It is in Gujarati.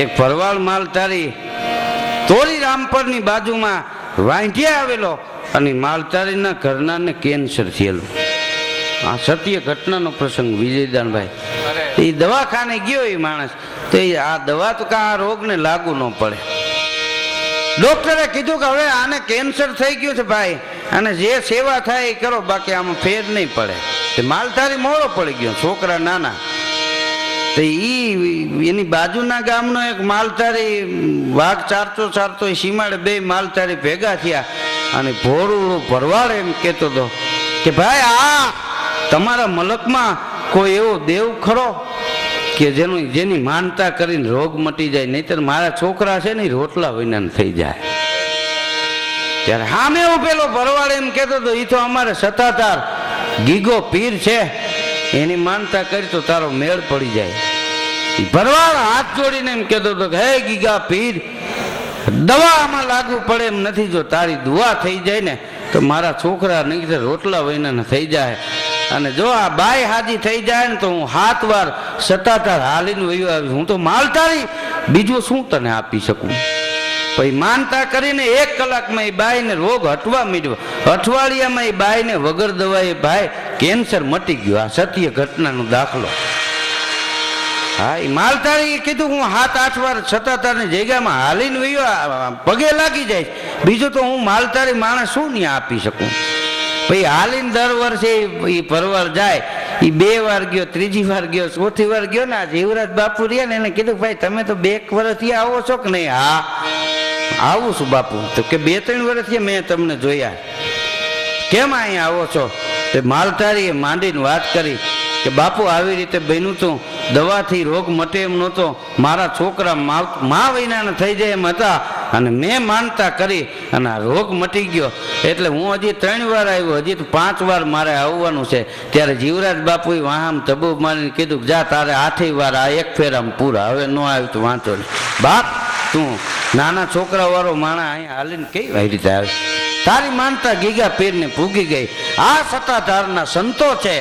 એક ભરવાડ માલધારી તોરી રામપરની બાજુમાં વાંઢિયા આવેલો અને માલધારીના ઘરનાને કેન્સર થયેલું. આ સત્ય ઘટનાનો પ્રસંગ વિજયદાનભાઈ. એ દવાખાને ગયો એ માણસ, તો આ દવા તો આ રોગને લાગુ ન પડે. ડોક્ટરે કીધું કે હવે આને કેન્સર થઈ ગયું છે ભાઈ, અને જે સેવા થાય એ કરો, બાકી આમાં ફેર નહીં પડે. તે માલધારી મોડો પડી ગયો, છોકરા નાના. તો એની બાજુના ગામનો એક માલધારી વાઘ ચારતો એ સીમાડે બે માલધારી ભેગા થયા અને ભોળું ભરવાડ એમ કહેતો હતો કે ભાઈ આ તમારા મલકમાં કોઈ એવો દેવ ખરો કે જેની માનતા કરીને રોગ મટી જાય, નહીતર મારા છોકરા છે ને રોટલા વિના થઈ જાય. ત્યારે સામે પેલો ભરવાડ એમ કહેતો હતો એ તો અમારે સતાધાર ગીગો પીર છે, એની માનતા કરી તો તારો મેળ પડી જાય. ભરવાડ હાથ જોડીને એમ કહેતો હતો કે હે ગીગા પીર, દવા આમાં લાગુ પડે એમ નથી, જો તારી દુઆ થઈ જાય ને તો મારા છોકરા નહીં રોટલા વહીને થઈ જાય, અને જો આ બાય હાજી થઈ જાય ને તો હું 7 વાર સતાધાર હાલીને વયો આવીશ. હું તો માલધારી બીજું શું તને આપી શકું. પછી માનતા કરીને 1 કલાકમાં એ બાઈને રોગ હટવા માંડ્યો. અઠવાડિયામાં એ બાઈને વગર દવાએ ભાઈ કેન્સર મટી ગયું. આ સત્ય ઘટનાનો દાખલો. હા, એ માલધારી કીધું હું 7-8 વાર સતાધારની જગ્યામાં હાલીને વયો પગે લાગી જાય, બીજું તો હું માલધારી માણસ શું નહીં આપી શકું. પછી હાલીને દર વર્ષે એ ભરવાડ જાય, એ 2 વાર ગયો, 3જી વાર ગયો, 4થી વાર ગયો ને આ જીવરાજ બાપુ રહ્યા ને એને કીધું ભાઈ તમે તો 2 વર્ષથી આવો છો કે નહીં? હા આવું છું બાપુ. તો કે 2-3 વર્ષથી મેં તમને જોયા, કેમ અહીંયા આવો છો? તે માલધારીએ માંડીને વાત કરી કે બાપુ આવી રીતે બન્યું તું, દવાથી રોગ મટે એમ નહોતો, મારા છોકરા મા વિનાના થઈ જાય એમ હતા, અને મેં માનતા કરી અને આ રોગ મટી ગયો, એટલે હું હજી 3 વાર આવ્યો, હજી તો 5 વાર મારે આવવાનું છે. ત્યારે જીવરાજ બાપુએ વાહમ તબૂબ મારીને કીધું જા તારે 8ય વાર આ 1 ફેરામાં પૂરા, હવે ન આવ્યું તો વાંચો નહીં. બાપ તું નાના છોકરા વાળો માણા અહીંયા હાલીને કઈ રીતે આવે? તારી માનતા ગીગા પીરને પૂગી ગઈ. આ સત્તાધારના સંતો છે.